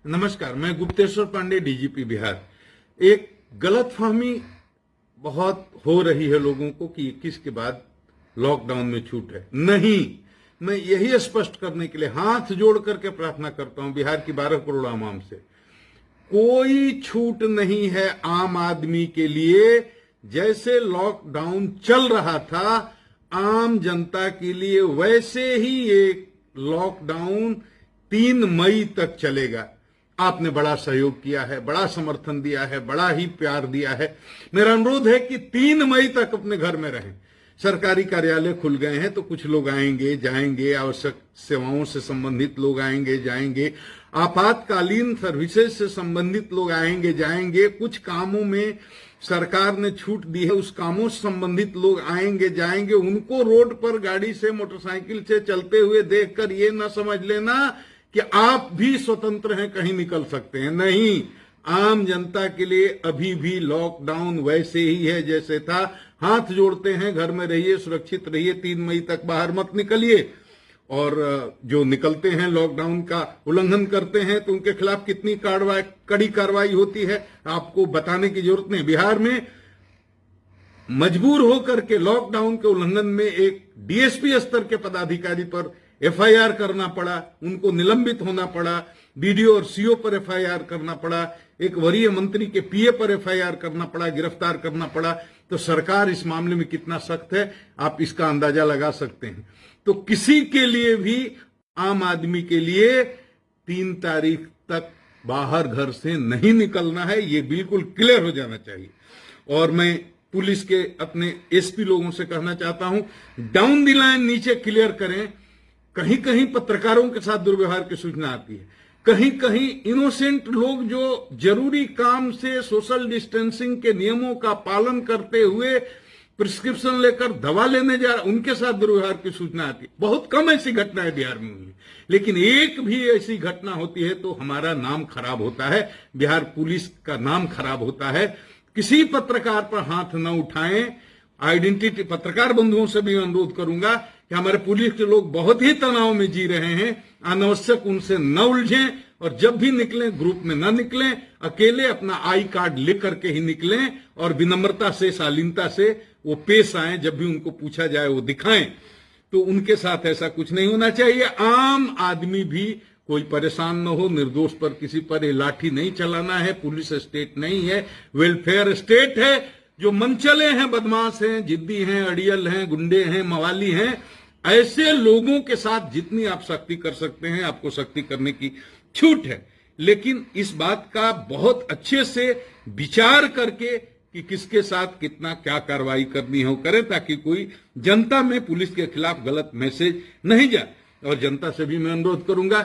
नमस्कार, मैं गुप्तेश्वर पांडे, डीजीपी बिहार। एक गलतफहमी बहुत हो रही है लोगों को कि 21 के बाद लॉकडाउन में छूट है। नहीं, मैं यही स्पष्ट करने के लिए हाथ जोड़ करके प्रार्थना करता हूं बिहार की 12 करोड़ आवाम से, कोई छूट नहीं है आम आदमी के लिए। जैसे लॉकडाउन चल रहा था आम जनता के लिए, वैसे ही एक लॉकडाउन 3 मई तक चलेगा। आपने बड़ा सहयोग किया है, बड़ा समर्थन दिया है, बड़ा ही प्यार दिया है। मेरा अनुरोध है कि 3 मई तक अपने घर में रहें। सरकारी कार्यालय खुल गए हैं तो कुछ लोग आएंगे जाएंगे, आवश्यक सेवाओं से संबंधित लोग आएंगे जाएंगे, आपातकालीन सर्विसेज से संबंधित लोग आएंगे जाएंगे, कुछ कामों में सरकार ने छूट दी है उस कामों से संबंधित लोग आएंगे जाएंगे। उनको रोड पर गाड़ी से मोटरसाइकिल से चलते हुए देखकर ये न समझ लेना कि आप भी स्वतंत्र हैं, कहीं निकल सकते हैं। नहीं, आम जनता के लिए अभी भी लॉकडाउन वैसे ही है जैसे था। हाथ जोड़ते हैं, घर में रहिए, सुरक्षित रहिए, 3 मई तक बाहर मत निकलिए। और जो निकलते हैं लॉकडाउन का उल्लंघन करते हैं तो उनके खिलाफ कितनी कड़ी कार्रवाई होती है आपको बताने की जरूरत नहीं। बिहार में मजबूर होकर के लॉकडाउन के उल्लंघन में एक डीएसपी स्तर के पदाधिकारी पर एफआईआर करना पड़ा, उनको निलंबित होना पड़ा, बीडीओ और सीओ पर एफआईआर करना पड़ा, एक वरीय मंत्री के पीए पर एफआईआर करना पड़ा, गिरफ्तार करना पड़ा। तो सरकार इस मामले में कितना सख्त है आप इसका अंदाजा लगा सकते हैं। तो किसी के लिए भी, आम आदमी के लिए 3 तारीख तक बाहर घर से नहीं निकलना है, ये बिल्कुल क्लियर हो जाना चाहिए। और मैं पुलिस के अपने एसपी लोगों से कहना चाहता हूं, डाउन द लाइन नीचे क्लियर करें। कहीं कहीं पत्रकारों के साथ दुर्व्यवहार की सूचना आती है, कहीं कहीं इनोसेंट लोग जो जरूरी काम से सोशल डिस्टेंसिंग के नियमों का पालन करते हुए प्रिस्क्रिप्शन लेकर दवा लेने जा रहे, उनके साथ दुर्व्यवहार की सूचना आती है। बहुत कम ऐसी घटनाएं बिहार में हुई, लेकिन एक भी ऐसी घटना होती है तो हमारा नाम खराब होता है, बिहार पुलिस का नाम खराब होता है। किसी पत्रकार पर हाथ न उठाएं। आइडेंटिटी पत्रकार बंधुओं से भी अनुरोध करूंगा कि हमारे पुलिस के लोग बहुत ही तनाव में जी रहे हैं, अनावश्यक उनसे न उलझें और जब भी निकलें ग्रुप में न निकलें, अकेले अपना आई कार्ड लेकर के ही निकलें और विनम्रता से, शालीनता से वो पेश आए। जब भी उनको पूछा जाए वो दिखाएं। तो उनके साथ ऐसा कुछ नहीं होना चाहिए। आम आदमी भी कोई परेशान न हो, निर्दोष पर किसी पर लाठी नहीं चलाना है। पुलिस स्टेट नहीं है, वेलफेयर स्टेट है। जो मनचले हैं, बदमाश हैं, जिद्दी हैं, अड़ियल हैं, गुंडे हैं, मवाली हैं, ऐसे लोगों के साथ जितनी आप सख्ती कर सकते हैं आपको सख्ती करने की छूट है। लेकिन इस बात का बहुत अच्छे से विचार करके कि किसके साथ कितना क्या कार्रवाई करनी हो करें, ताकि कोई जनता में पुलिस के खिलाफ गलत मैसेज नहीं जाए। और जनता से भी मैं अनुरोध करूंगा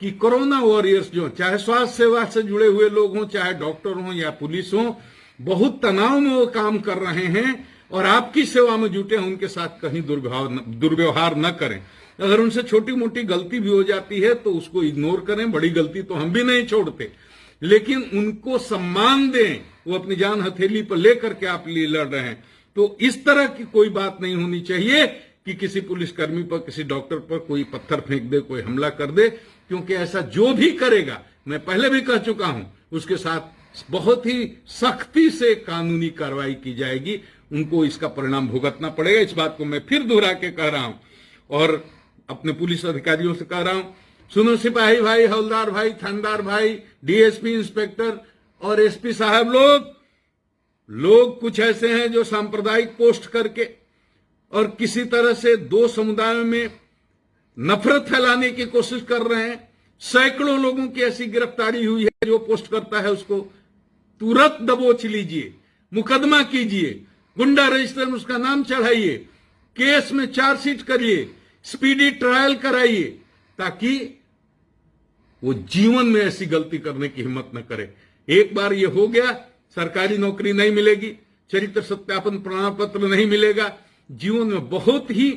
कि कोरोना वॉरियर्स जो, चाहे स्वास्थ्य सेवा से जुड़े हुए लोग हों, चाहे डॉक्टर हों या पुलिस हों, बहुत तनाव में वो काम कर रहे हैं और आपकी सेवा में जुटे हैं, उनके साथ कहीं दुर्व्यवहार न करें। अगर उनसे छोटी मोटी गलती भी हो जाती है तो उसको इग्नोर करें, बड़ी गलती तो हम भी नहीं छोड़ते, लेकिन उनको सम्मान दें। वो अपनी जान हथेली पर लेकर के आप लिए लड़ रहे हैं। तो इस तरह की कोई बात नहीं होनी चाहिए कि किसी पुलिसकर्मी पर, किसी डॉक्टर पर कोई पत्थर फेंक दे, कोई हमला कर दे, क्योंकि ऐसा जो भी करेगा, मैं पहले भी कह चुका हूं, उसके साथ बहुत ही सख्ती से कानूनी कार्रवाई की जाएगी। उनको इसका परिणाम भुगतना पड़ेगा। इस बात को मैं फिर दोहरा के कह रहा हूं और अपने पुलिस अधिकारियों से कह रहा हूं, सुनो सिपाही भाई, हवलदार भाई, थानेदार भाई, डीएसपी, इंस्पेक्टर और एसपी साहब, लोग कुछ ऐसे हैं जो सांप्रदायिक पोस्ट करके और किसी तरह से 2 समुदायों में नफरत फैलाने की कोशिश कर रहे हैं। सैकड़ों लोगों की ऐसी गिरफ्तारी हुई है। जो पोस्ट करता है उसको तुरंत दबोच लीजिए, मुकदमा कीजिए, गुंडा रजिस्टर में उसका नाम चढ़ाइए, केस में चार्जशीट करिए, स्पीडी ट्रायल कराइए, ताकि वो जीवन में ऐसी गलती करने की हिम्मत न करे। एक बार ये हो गया, सरकारी नौकरी नहीं मिलेगी, चरित्र सत्यापन प्रमाण पत्र नहीं मिलेगा, जीवन में बहुत ही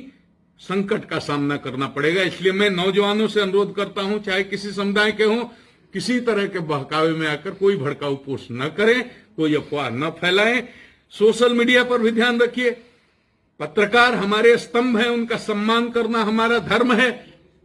संकट का सामना करना पड़ेगा। इसलिए मैं नौजवानों से अनुरोध करता हूं, चाहे किसी समुदाय के हों, किसी तरह के बहकावे में आकर कोई भड़काऊ पोस्ट न करें, कोई अफवाह न फैलाएं। सोशल मीडिया पर भी ध्यान रखिए। पत्रकार हमारे स्तंभ हैं, उनका सम्मान करना हमारा धर्म है।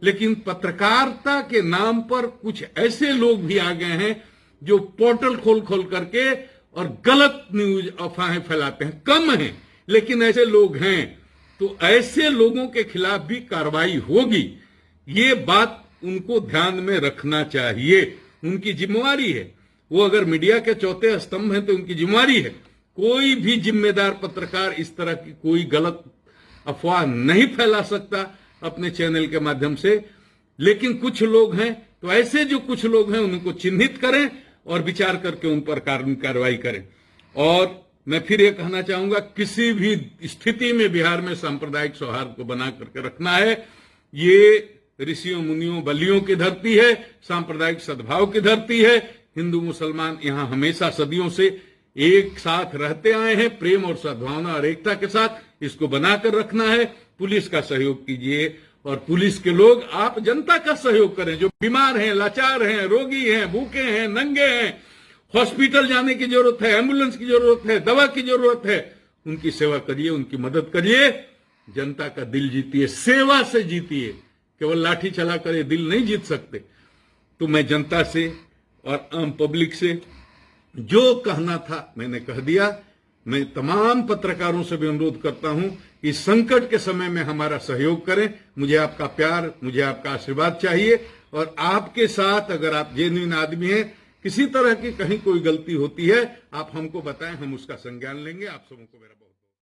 लेकिन पत्रकारिता के नाम पर कुछ ऐसे लोग भी आ गए हैं जो पोर्टल खोल खोल करके और गलत न्यूज अफवाहें फैलाते हैं। कम हैं, लेकिन ऐसे लोग हैं। तो ऐसे लोगों के खिलाफ भी कार्रवाई होगी, ये बात उनको ध्यान में रखना चाहिए। उनकी जिम्मेवारी है। वो अगर मीडिया के चौथे स्तंभ हैं तो उनकी जिम्मेवारी है। कोई भी जिम्मेदार पत्रकार इस तरह की कोई गलत अफवाह नहीं फैला सकता अपने चैनल के माध्यम से। लेकिन कुछ लोग हैं, तो ऐसे जो कुछ लोग हैं उनको चिन्हित करें और विचार करके उन पर कार्रवाई करें। और मैं फिर ये कहना चाहूंगा, किसी भी स्थिति में बिहार में सांप्रदायिक सौहार्द को बना करके रखना है। ये ऋषियों मुनियों बलियों की धरती है, सांप्रदायिक सद्भाव की धरती है। हिंदू मुसलमान यहां हमेशा सदियों से एक साथ रहते आए हैं, प्रेम और सद्भावना और एकता के साथ। इसको बनाकर रखना है। पुलिस का सहयोग कीजिए और पुलिस के लोग, आप जनता का सहयोग करें। जो बीमार हैं, लाचार हैं, रोगी हैं, भूखे हैं, नंगे हैं, हॉस्पिटल जाने की जरूरत है, एम्बुलेंस की जरूरत है, दवा की जरूरत है, उनकी सेवा करिए, उनकी मदद करिए। जनता का दिल जीतिए, सेवा से जीतिए। केवल लाठी चला कर ये दिल नहीं जीत सकते। तो मैं जनता से और आम पब्लिक से जो कहना था मैंने कह दिया। मैं तमाम पत्रकारों से भी अनुरोध करता हूं कि संकट के समय में हमारा सहयोग करें। मुझे आपका प्यार, मुझे आपका आशीर्वाद चाहिए। और आपके साथ अगर आप जेन्युइन आदमी हैं, किसी तरह की कहीं कोई गलती होती है, आप हमको बताएं, हम उसका संज्ञान लेंगे। आप सबों को मेरा